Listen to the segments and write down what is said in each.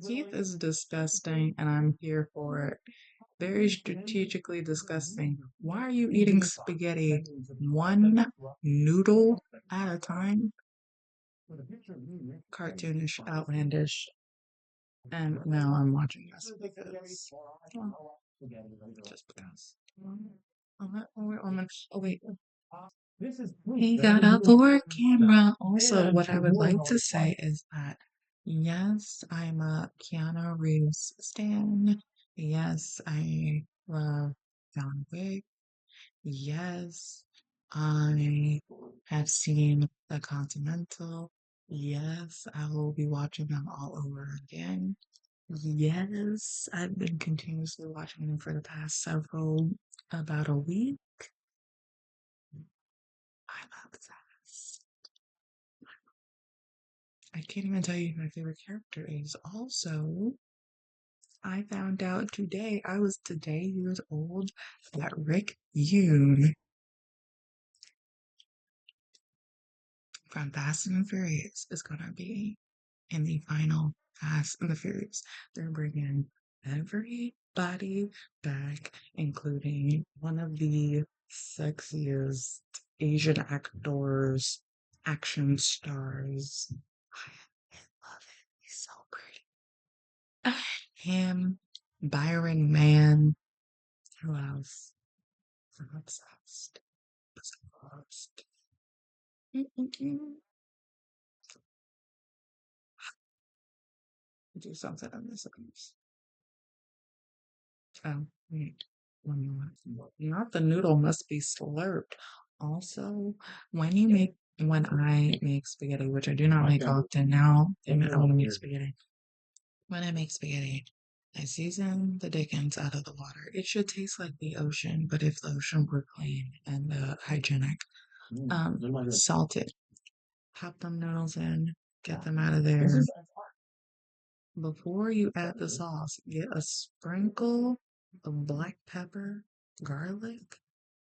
Keith is disgusting, and I'm here for it. Very strategically disgusting. Why are you eating spaghetti one noodle at a time? Cartoonish, outlandish. And now I'm watching this because, well, just because. Oh, wait. He got a 4 camera. Also, what I would like to say is that yes, I'm a Keanu Reeves stan. Yes, I love John Wick. Yes, I have seen The Continental. Yes, I will be watching them all over again. Yes, I've been continuously watching them for the past about a week. I'm obsessed. I can't even tell you who my favorite character is. Also, I found out today, I was today years old, that Rick Yoon from Fast and Furious is going to be in the final Fast and the Furious. They're bringing everybody back, including one of the sexiest Asian actors, action stars. I love him. He's so pretty. Him, Byron Mann. Who else? I'm obsessed. Obsessed. Do something on this. Wait. One more. Not the noodle must be slurped. Also, when I make spaghetti, which I do not make often now, damn it, I want to make spaghetti. When I make spaghetti, I season the dickens out of the water. It should taste like the ocean, but if the ocean were clean and hygienic, salt it. Pop them noodles in, get them out of there. Before you add the sauce, get a sprinkle of black pepper, garlic,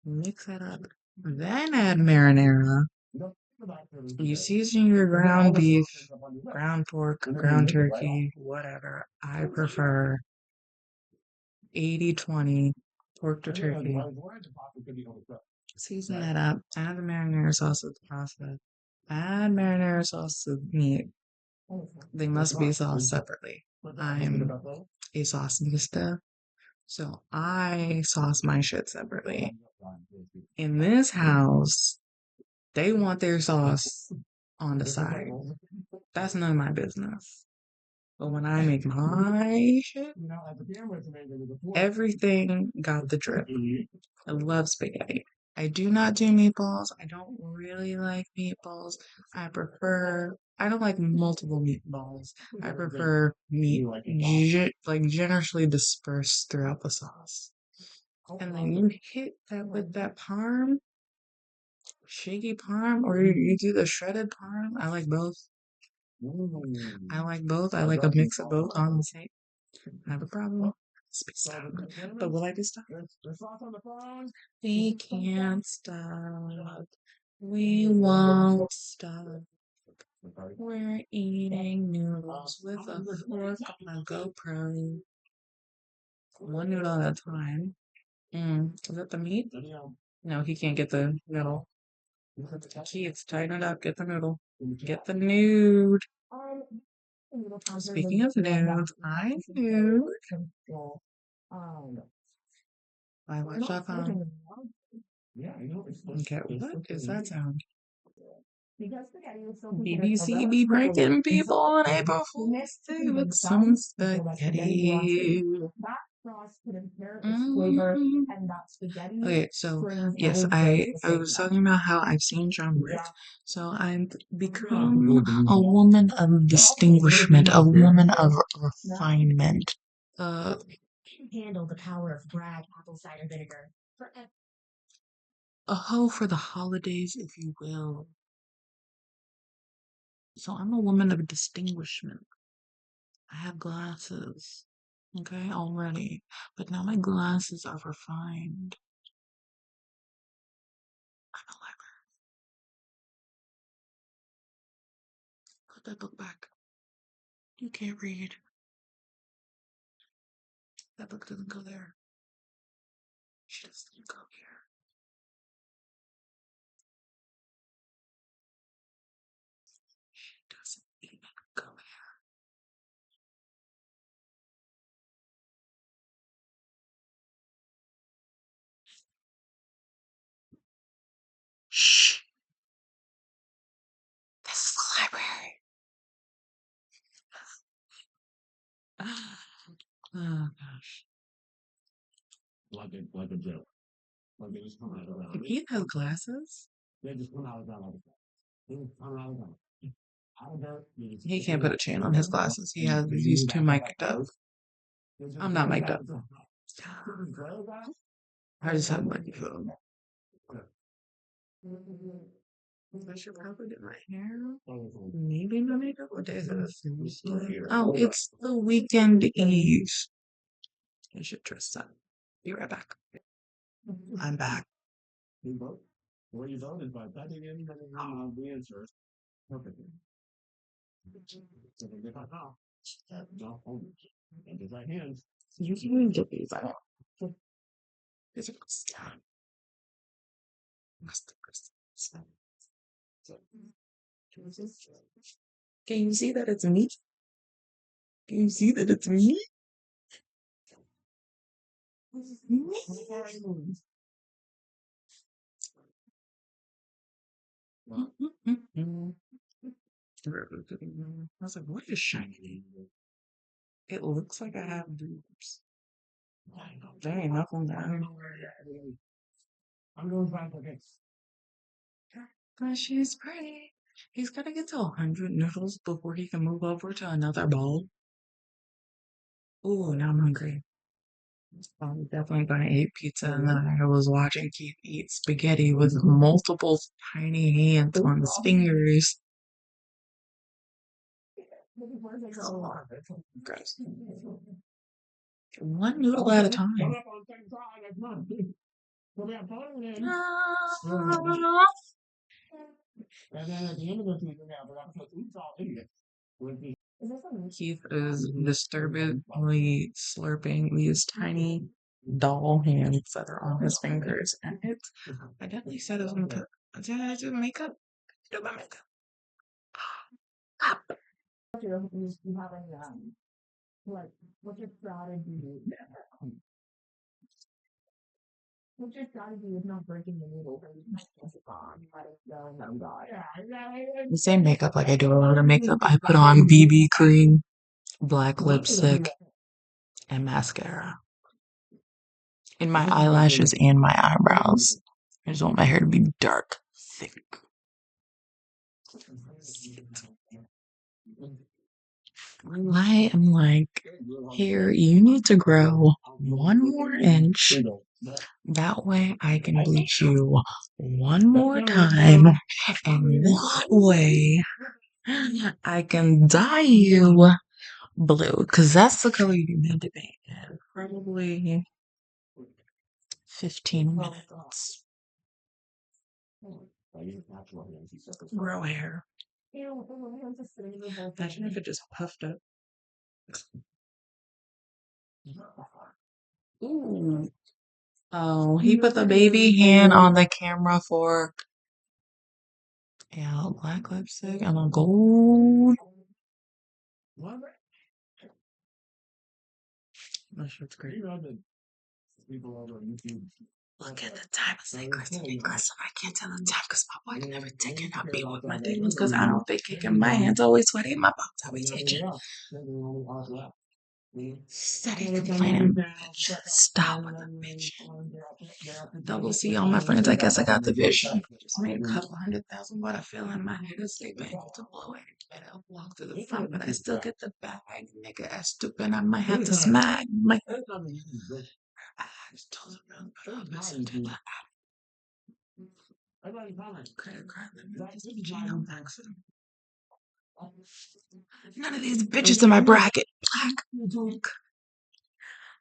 mix that up, then add marinara. You season your ground beef, ground pork, ground turkey, whatever. I prefer 80-20 pork to turkey. Season that up, add the marinara sauce to the pasta, add marinara sauce to the meat. They must be sauced separately. I'm a sauce mister, so I sauce my shit separately. In this house, they want their sauce on the side. That's none of my business. But when I make my shit, everything got the drip. I love spaghetti. I do not do meatballs. I don't really like meatballs. I don't like multiple meatballs. I prefer meat like generously dispersed throughout the sauce. And then you hit that with that parm, shaky parm, or you do the shredded parm. I like both. I like both. I like a mix of both on the same. I have a problem. But will I be stopped? We can't stop. We won't stop. We're eating noodles with a fork on a GoPro. One noodle at a time. Is that the meat? No, he can't get the noodle. Keith, tighten it up. Get the noodle. Get the nude. Speaking of nudes, I nude. Wagonwatch.com. Okay, what is that sound? BBC be pranking people on April Fool's Day with some spaghetti. Okay, so yes, I was talking about how I've seen John Wick. So I've become a woman of distinguishment, a woman of refinement. Handle the power of Bragg apple cider vinegar. A hoe for the holidays, if you will. So I'm a woman of distinguishment. I have glasses, okay, already, but now my glasses are refined. I'm a library. Put that book back. You can't read. That book doesn't go there. She doesn't go here. She doesn't even go here. Shh. This is the library. Oh gosh. If Keith has glasses, he can't put a chain on his glasses. He's too mic'd up. I'm not mic'd up. I just have microphone. I should probably do my hair. Maybe my makeup. What day is it? Oh, it's the weekend eve. I should dress up. Be right back. I'm back. You can get these out. These are Can you see that it's me? Can you see that it's me? I was like, what is shiny? It looks like I have boobs. There ain't nothing there. But she's pretty. He's gotta get to 100 noodles before he can move over to another bowl. Ooh, now I'm hungry. I'm definitely gonna eat pizza, and then I was watching Keith eat spaghetti with multiple tiny hands on his fingers. Gross. One noodle at a time. Keith is disturbingly slurping these tiny doll hands that are on his fingers, and I definitely said it was makeup. Did I do makeup? Do my makeup. The same makeup like I do a lot of makeup. I put on BB cream, black lipstick, and mascara. In my eyelashes and my eyebrows. I just want my hair to be dark, thick. I am like, here, you need to grow one more inch. That way I can bleach you one more time. And that way I can dye you blue. Because that's the color you need to be in. Probably 15 minutes. Grow hair. Imagine if it just puffed up. Ooh. Oh, he put the baby hand on the camera fork. Yeah, black lipstick and a gold. That shit's great. Look at the time. It's like listen, I can't tell the time because my wife never taken a beat with my demons because I don't be kicking. My hands always sweaty. My bones always itching. Steady complaining, bitch. Stop with the bitch. Double C all my friends. I guess I got the vision. Just made a couple 100,000. What I feel in my head is sleep able to blow it. Better walk to the front, but I still get the bag. Nigga, ass stupid. I might have to smack. I just told him, but I listened to that. Credit card limit is jam accident. None of these bitches in my bracket.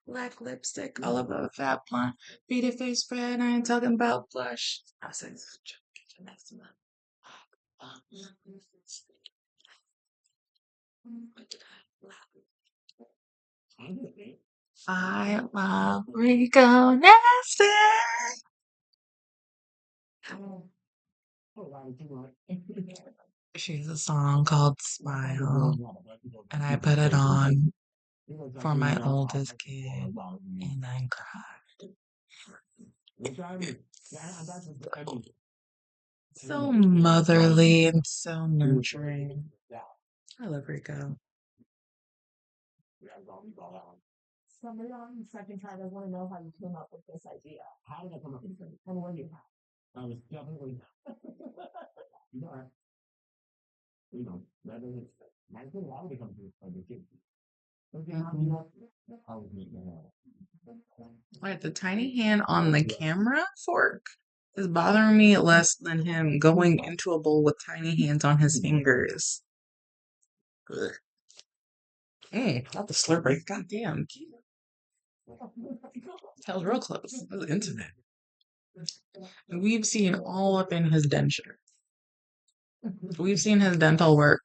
Black lipstick, all over a fat blonde, beat it face red. I ain't talking about blush. I was like, next to that. I love Rico Nasty. She's a song called Smile, and I put it on for my oldest kid, and I cried. So motherly and so nurturing. I love Rico. Mhm. Wait, the tiny hand on the camera fork is bothering me less than him going into a bowl with tiny hands on his fingers. Ugh. Not the slurping. God damn. That was real close. That was intimate. And we've seen all up in his denture. We've seen his dental work.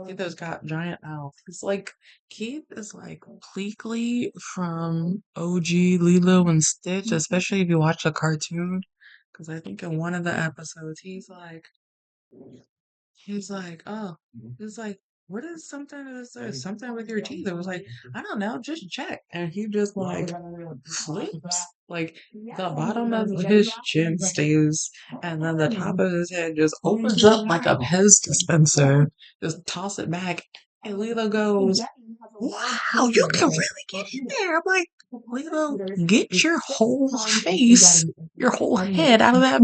Keith got giant mouth. It's like Keith is like Pleakley from OG Lilo and Stitch, especially if you watch the cartoon. Because I think in one of the episodes, oh, he's like, what is something with your teeth? It was like, I don't know, just check. And he just like flips, like the bottom of his chin stays, and then the top of his head just opens up like a Pez dispenser. Just toss it back. And Lilo goes, wow, you can really get in there. I'm like, Lilo, get your whole face, your whole head out of that.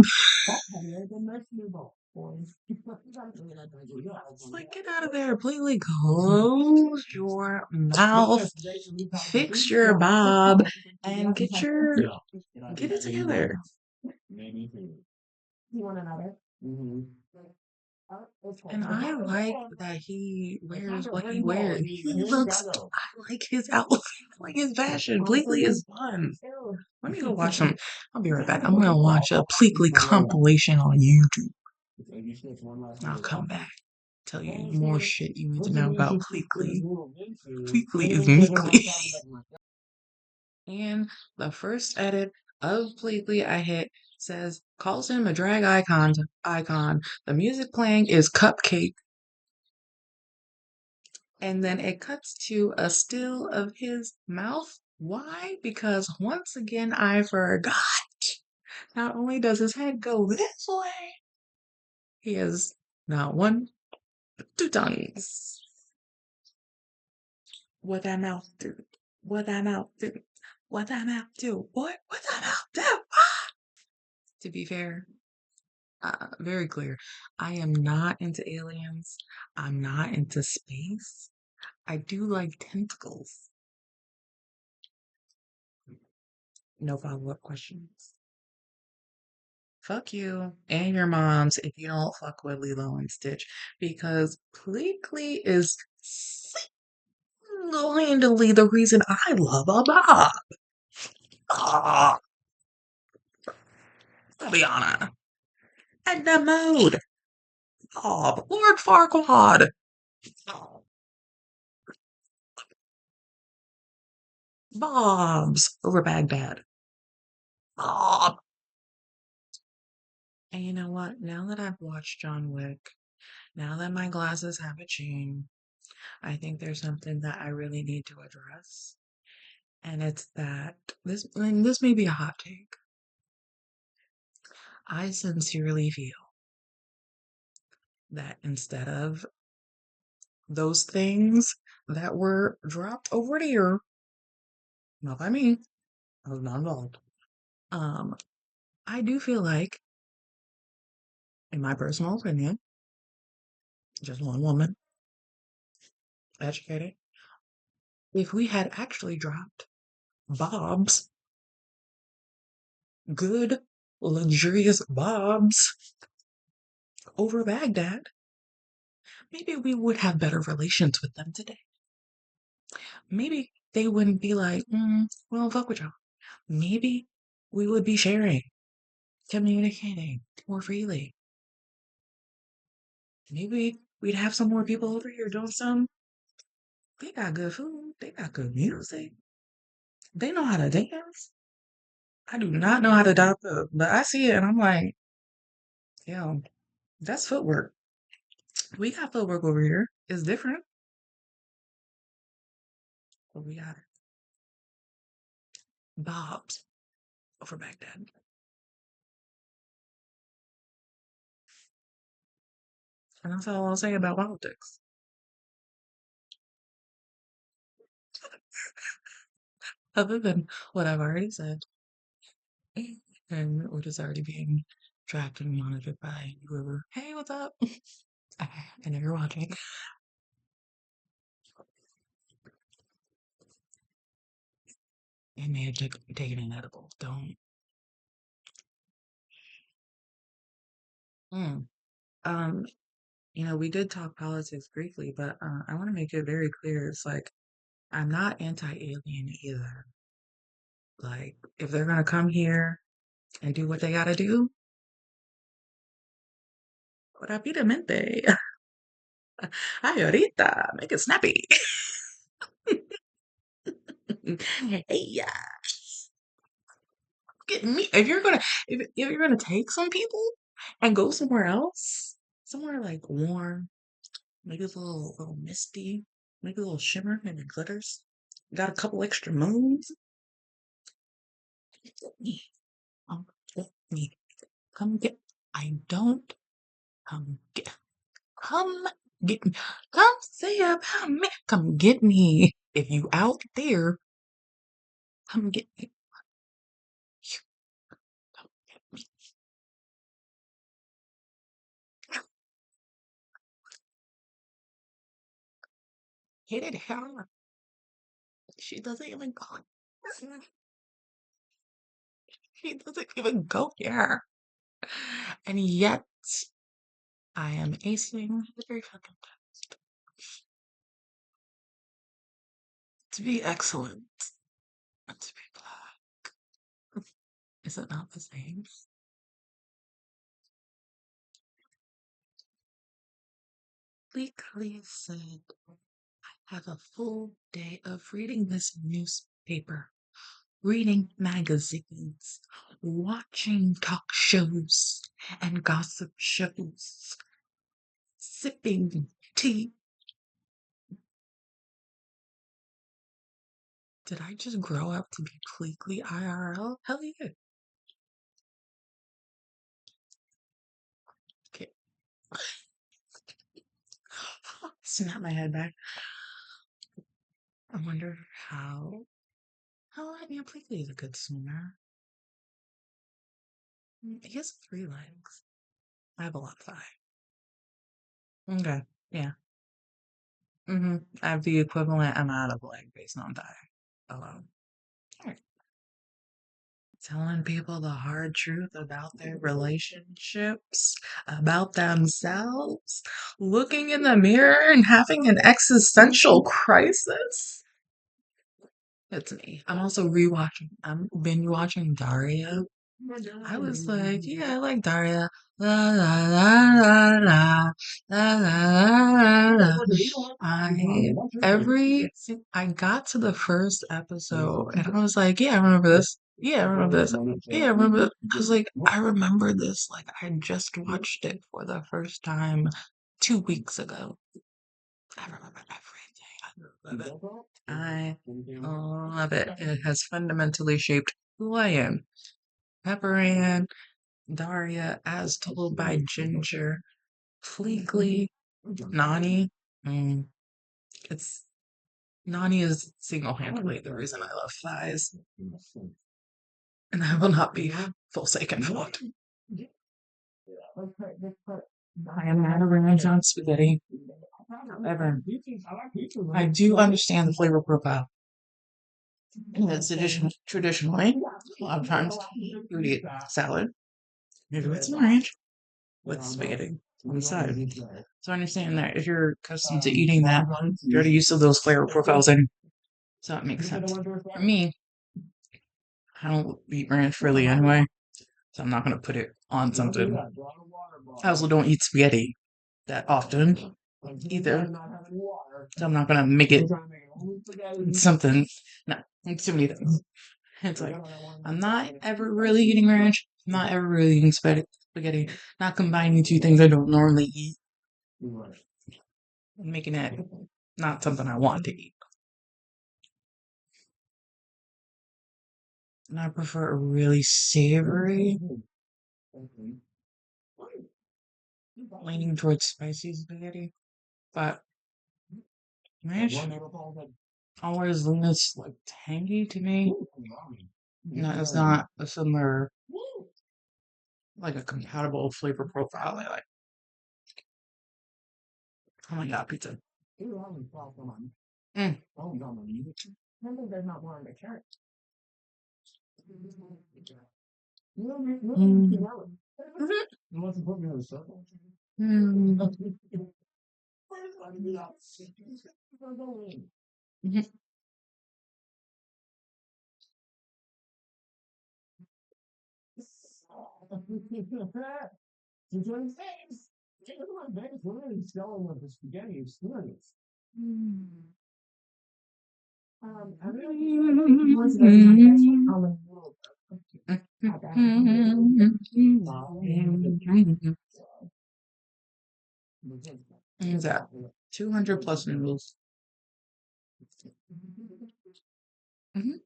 It's like, get out of there. Completely close your mouth, fix your bob, and get it together. And I like that he wears what he wears. I like his outfit. I like his fashion. Pleakley is fun. Let me go watch some. I'll be right back. I'm gonna watch a Pleakley compilation on YouTube. I'll come back. Tell you more shit you need to know about Pleakley. Pleakley is Meekly. And the first edit of Pleakley I hit says calls him a drag icon. The music playing is Cupcake. And then it cuts to a still of his mouth. Why? Because once again I forgot. Not only does his head go this way, he has not one, but two tongues. What that mouth do? What that mouth do? What that mouth do? What that mouth do? To be fair, very clear. I am not into aliens. I'm not into space. I do like tentacles. No follow-up questions. Fuck you and your moms if you don't fuck with Lilo and Stitch because Pleakley is single-handedly the reason I love a Bob. Ah, Fabiana. Edna Mode. Bob. Lord Farquaad. Bob's over Baghdad. Bob. And you know what? Now that I've watched John Wick, now that my glasses have a chain, I think there's something that I really need to address. And it's that this may be a hot take. I sincerely feel that instead of those things that were dropped over there, not by me, I was not involved. Um, I do feel like, in my personal opinion, just one woman, educated, if we had actually dropped Bob's good, luxurious Bob's over Baghdad, maybe we would have better relations with them today. Maybe they wouldn't be like, we don't fuck with y'all. Maybe we would be sharing, communicating more freely. Maybe we'd have some more people over here doing some They got good food. They got good music. They know how to dance. I do not know how to dance, but I see it and I'm like, yo, that's footwork. We got footwork over here. It's different, but we got Bob's over back then. And that's all I'll say about politics. Other than what I've already said, and which is already being tracked and monitored by whoever. Hey, what's up? I know you're watching. It may have taken an edible. Don't. Mm. Um, we did talk politics briefly, but I want to make it very clear. It's like I'm not anti-alien either. Like, if they're gonna come here and do what they gotta do, rapidamente. Ay, ahorita, make it snappy. Hey, yeah, get me. If you're gonna take some people and go somewhere else, somewhere like warm, maybe it's a little misty, maybe a little shimmer, maybe glitters. Got a couple extra moons. Get me. Get me. Come get. I don't come get. Come get me. Come say about me. Come get me. If you out there, come get me. Come get me. Hit it hard. She doesn't even go. She doesn't even go here. And yet, I am acing every fucking test to be excellent and to be black. Is it not the same? Bleakly said, have a full day of reading this newspaper, reading magazines, watching talk shows and gossip shows, sipping tea. Did I just grow up to be completely IRL? Hell yeah. Okay. Snap my head back. I wonder how I mean completely is a good swimmer. He has 3 legs. I have a lot of 5. Okay. Yeah. I have the equivalent amount of leg based on thigh alone. Alright. Telling people the hard truth about their relationships, about themselves, looking in the mirror and having an existential crisis. It's me. I'm also rewatching. I'm binge watching Daria. I was like, yeah, I like Daria. La la la la la la la la la. I got to the first episode and I was like, yeah, I remember this. Yeah, I remember this. Yeah, I remember. I was like, I remember this. Like I just watched it for the first time 2 weeks ago. I remember everything. I love it. It has fundamentally shaped who I am. Pepper Ann, Daria, as told by Ginger, Fleekley, Nani. Mm, it's Nani is single-handedly the reason I love thighs, and I will not be forsaken for it. I am not a ranch on spaghetti. However, I do understand the flavor profile. And it's traditionally, a lot of times, you would eat salad, maybe with some ranch, with spaghetti on the side. So I understand that if you're accustomed to eating that, you're already used to those flavor profiles, and so it makes sense. For me, I don't eat ranch really anyway, so I'm not gonna put it on something. I also don't eat spaghetti that often, either. So I'm not gonna make it something. No, it's too many things. It's like I'm not ever really eating ranch. I'm not ever really eating spaghetti. Not combining two things I don't normally eat. Making it not something I want to eat. And I prefer a really savory, leaning towards spicy spaghetti. But ranch always looks like tangy to me. No, it's not a similar, like a compatible flavor profile I like. Oh my god, pizza. Mm. Mm. Mm. Mhm. Is that 200 plus noodles? Mhm.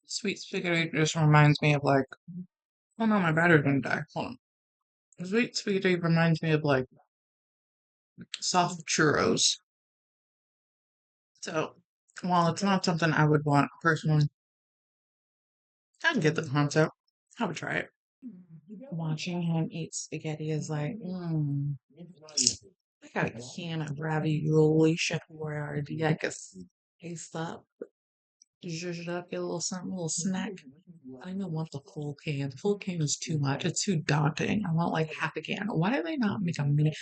Sweet spaghetti just reminds me of like, oh no, my battery's gonna die. Hold on. Sweet spaghetti reminds me of like soft churros. So while it's not something I would want personally, I can get the concept. I would try it. Watching him eat spaghetti is like, I got a can of ravioli chef Boyardee. I could taste up, zhuzh it up, get a little something, a little snack. I don't even want the full can. The full can is too much. It's too daunting. I want like half a can. Why do they not make a mini?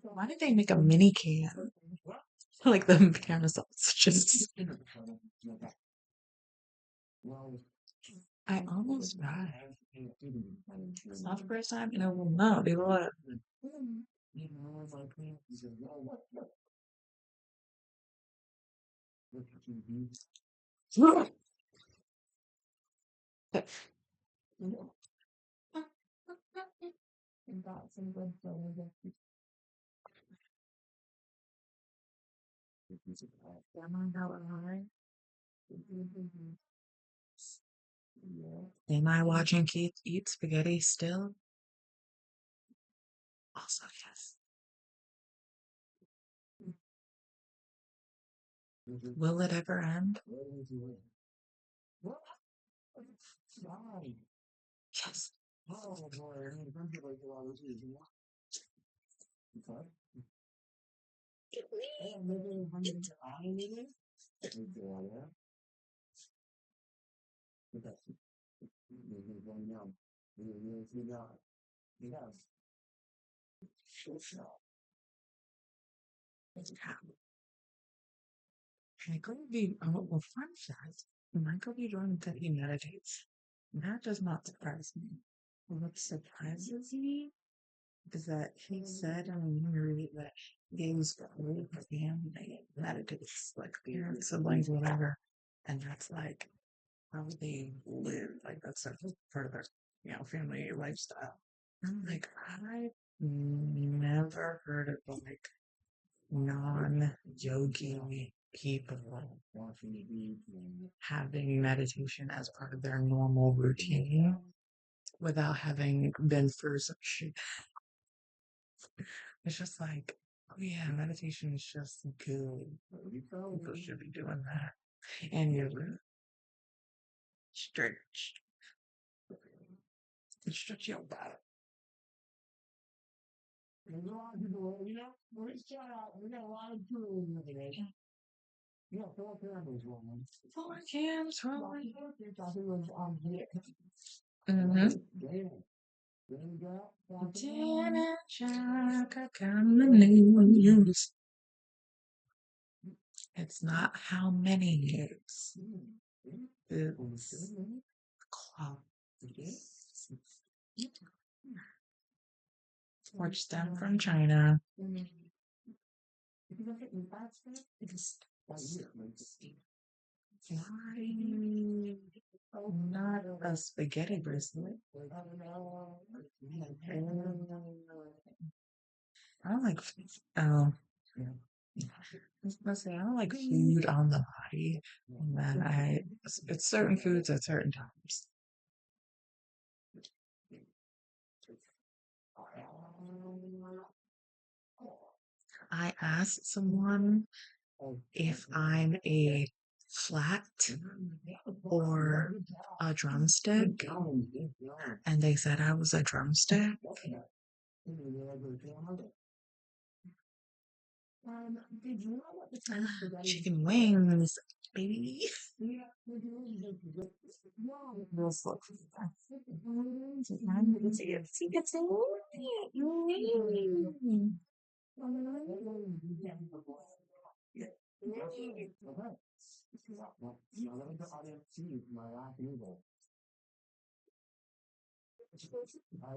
Why did they make a mini can? Like the banana sauce. Just I almost died. It's not the first time, and I will not be what. Am I watching Keith eat spaghetti still? Also, yes. Will it ever end? Yes. Michael B. Well, fun fact Michael B. Jordan said he meditates. That does not surprise me. What surprises me is that he said in an interview that his whole family meditates, like parents, siblings, whatever. And that's like how they live. Like that's a part of their, family lifestyle. I'm like, I've never heard of like non-yogi people having meditation as part of their normal routine without having been through some shit. It's just like, oh yeah, meditation is just good. People should be doing that. And you're stretch, stretch your body. Four cans rolling. Mm-hmm. Janet Jack, I come the news. It's not how many news. It's quality. Forged them from China. Why not a spaghetti brisket? I don't like, oh, let's say I don't like food on the body. And then it's certain foods at certain times. I asked someone if I'm a flat or a drumstick, and they said I was a drumstick. Chicken wings, baby. This looks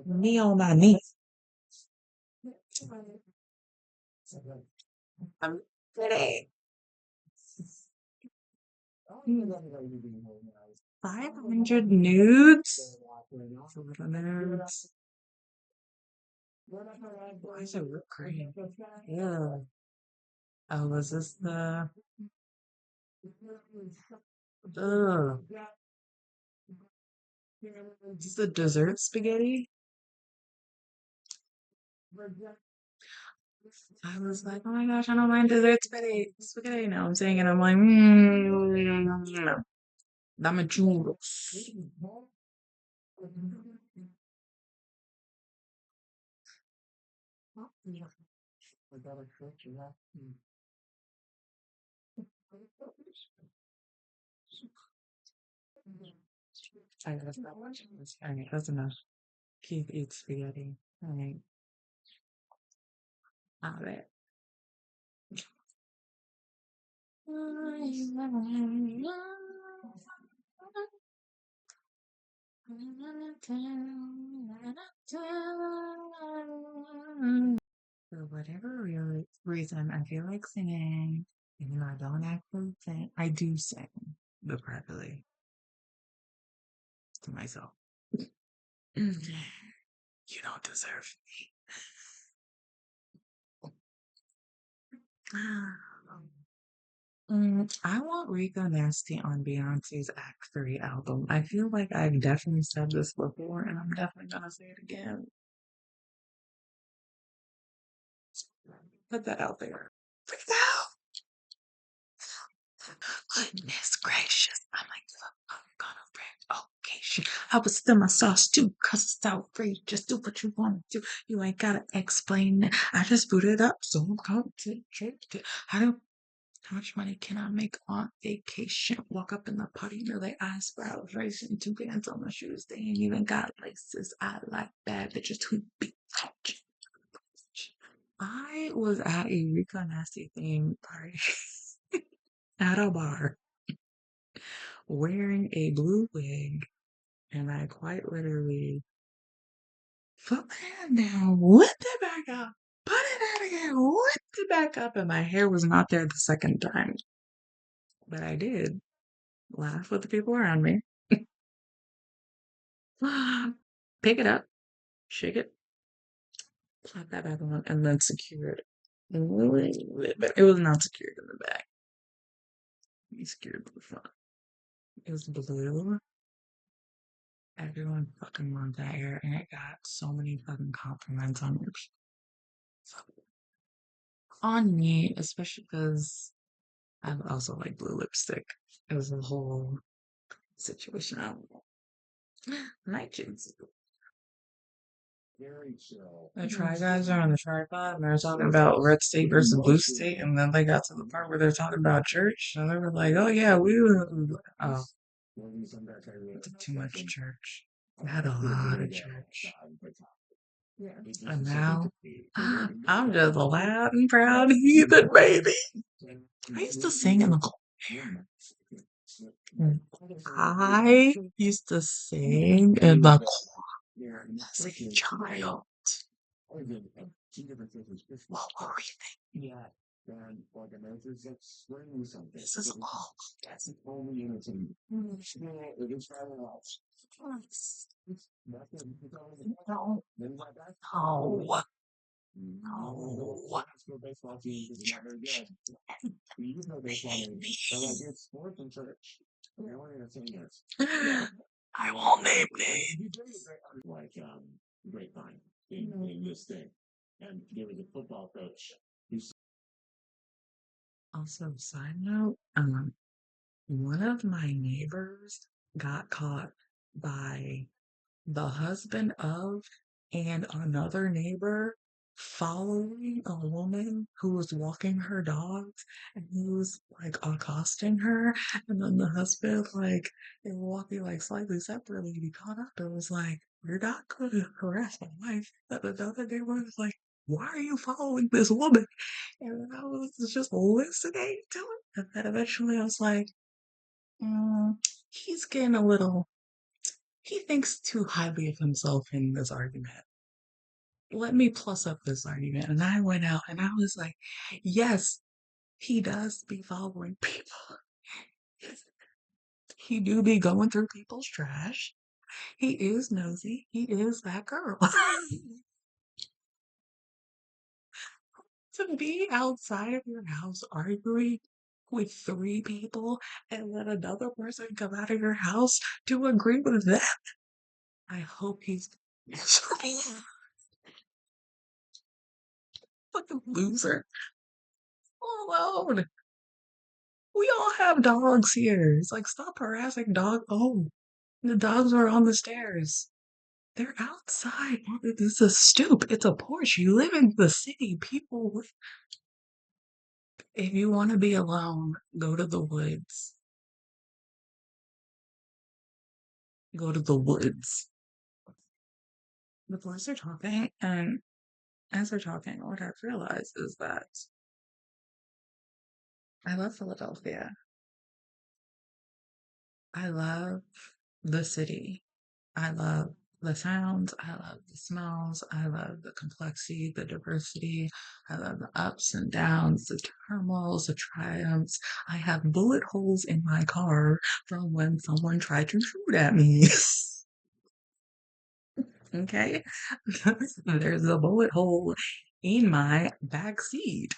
me on my knee. I'm ready. 500 nudes? Little nudes. Why is it whipped cream? Yeah. Oh, was this the... Ugh. Is this the dessert spaghetti? I was like, oh my gosh, I don't mind dessert spaghetti. Spaghetti. Now I'm saying it. I'm like, dame churros. I guess that much. Alright, that's enough. Keith eats spaghetti. Alright, alright. For whatever reason, I feel like singing, even though I don't actually sing. I do sing, but privately to myself. You don't deserve me. I want Rico Nasty on Beyonce's Act 3 album. I feel like I've definitely said this before, and I'm definitely gonna say it again. Put that out there. Rico! Goodness gracious. I'm like, look, I'm gonna bring occasion. I would steal my sauce too, cause it's outrageous. Do what you wanna do. You ain't gotta explain it. I just boot it up, so I'm concentrated. How much money can I make on vacation? Walk up in the party, know their eyebrows raising, two bands on my shoes. They ain't even got laces. I like bad bitches who be touch. I was at a Rico Nasty theme party at a bar wearing a blue wig, and I quite literally put my hand down, whipped it back up, put it down again, whipped it back up, and my hair was not there the second time. But I did laugh with the people around me. Pick it up, shake it, plop that back on, and then secure it. But it was not secured in the back. It secured the front. It was blue. Everyone fucking loved that hair, and it got so many fucking compliments on it. On me, especially because I also like blue lipstick. It was a whole situation. I don't know. Night jeans. The Try Guys are on the tripod and they're talking about red state versus blue state, and then they got to the part where they're talking about church, and they were like, "Oh yeah, we were." Oh, too much church. We had a lot of church, and now I'm just a loud and proud heathen baby. I used to sing in the choir. I used to sing in the choir as a child. What were we thinking? This is all. No, no, no. Church. They hate me. I won't name names. Also, side note, one of my neighbors got caught by the husband of and another neighbor following a woman who was walking her dogs, and he was like accosting her, and then the husband, like, they were walking like slightly separately, and he caught up and was like, "You're not gonna harass my wife." And another neighbor was like, "Why are you following this woman?" And then I was just listening to it, and then eventually I was like, he's getting a little, he thinks too highly of himself in this argument. Let me plus up this argument. And I went out and I was like, yes, he does be following people. He do be going through people's trash. He is nosy. He is that girl. To be outside of your house arguing with three people and let another person come out of your house to agree with that, I hope he's miserable. Fucking loser. Alone. We all have dogs here. It's like, stop harassing dog. Oh, the dogs are on the stairs. They're outside. It's a stoop. It's a porch. You live in the city. People, if you want to be alone, go to the woods. Go to the woods. The boys are talking, and as they're talking, what I've realized is that I love Philadelphia. I love the city. I love the sounds. I love the smells. I love the complexity, the diversity. I love the ups and downs, the turmoils, the triumphs. I have bullet holes in my car from when someone tried to shoot at me. Okay? There's a bullet hole in my back seat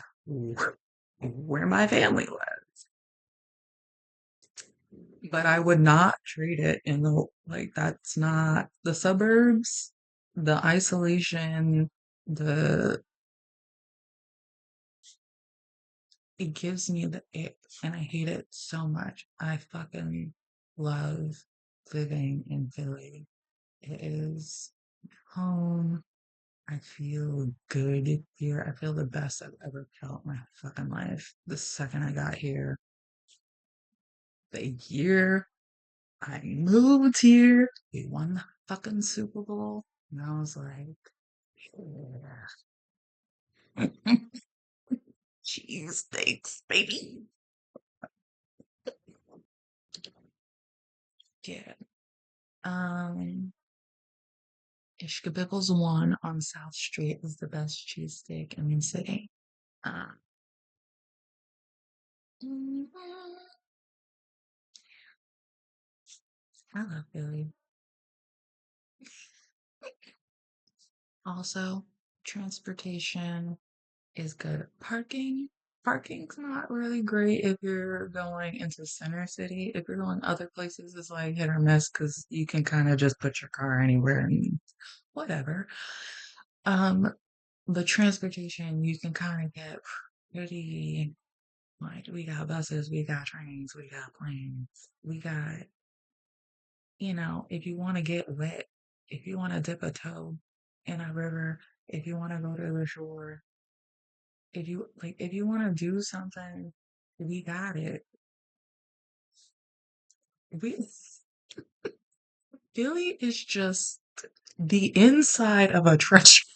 where my family was. But I would not trade it in the, like, that's not the suburbs, the isolation, the it gives me the ick, and I hate it so much. I fucking love living in Philly. It is home. I feel good here. I feel the best I've ever felt in my fucking life. The second I got here, the year I moved here, we won the fucking Super Bowl, and I was like, yeah. Cheese steaks, baby. Yeah. Um, Ishkabibble's one on South Street is the best cheesesteak in the city. Uh, I love Philly. Also, transportation is good. Parking's not really great if you're going into center city. If you're going other places, it's like hit or miss because you can kind of just put your car anywhere and whatever. Um, the transportation you can kind of get pretty, like, we got buses, we got trains, we got planes, we got, if you want to get wet, if you want to dip a toe in a river, if you want to go to the shore, if you want to do something, we got it. We Philly is just the inside of a trench.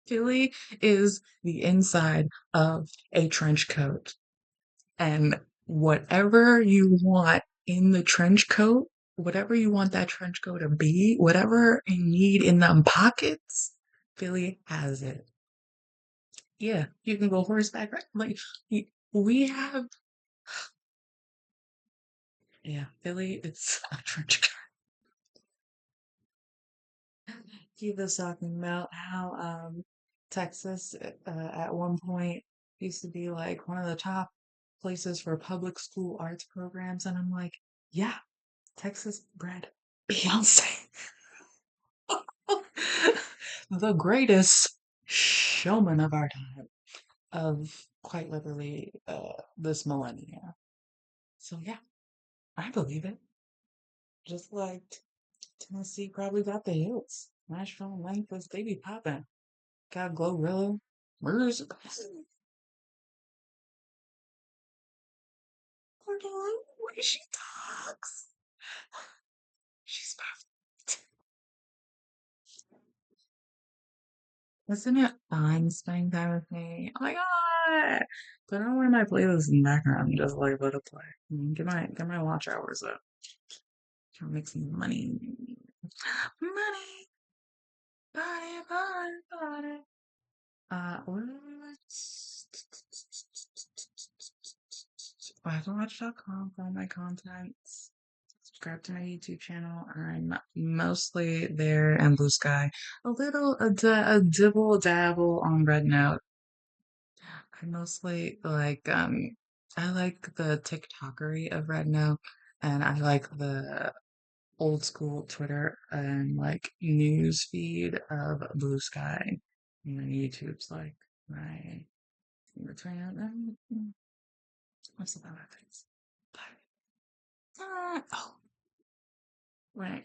Philly is the inside of a trench coat. And whatever you want in the trench coat, whatever you want that trench coat to be, whatever you need in them pockets, Philly has it. Yeah, you can go horseback, right? Like we have, yeah, Philly. It's a trench coat. He was talking about how Texas at one point used to be like one of the top places for public school arts programs, and I'm like, yeah, Texas bred Beyonce, the greatest showman of our time, of quite literally this millennia. So yeah, I believe it. Just like Tennessee probably got the hits. Nashville, Memphis, they be popping. Got Glorilla. Where's the way she talks? She's perfect. Isn't it fun spending time with me? Oh my god! Put on one of my playlists in the background and just like let it play. Get my watch hours up. Trying to make some money. Money, body, body, body. What? Wagonwatch.com for all my content. Subscribe to my YouTube channel. I'm mostly there and Blue Sky. A dibble dabble on rednote. I mostly I like the TikTokery of rednote, and I like the old school Twitter and like news feed of Blue Sky. And then YouTube's like my return. What's the other things? Oh, right.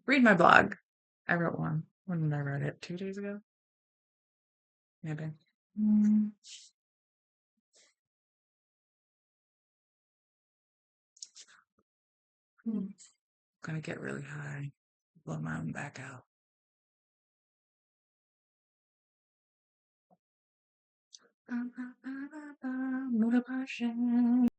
Read my blog. I wrote one. When did I write it? 2 days ago? Maybe. Mm, hmm. Gonna get really high. Blow my own back out. Motivation.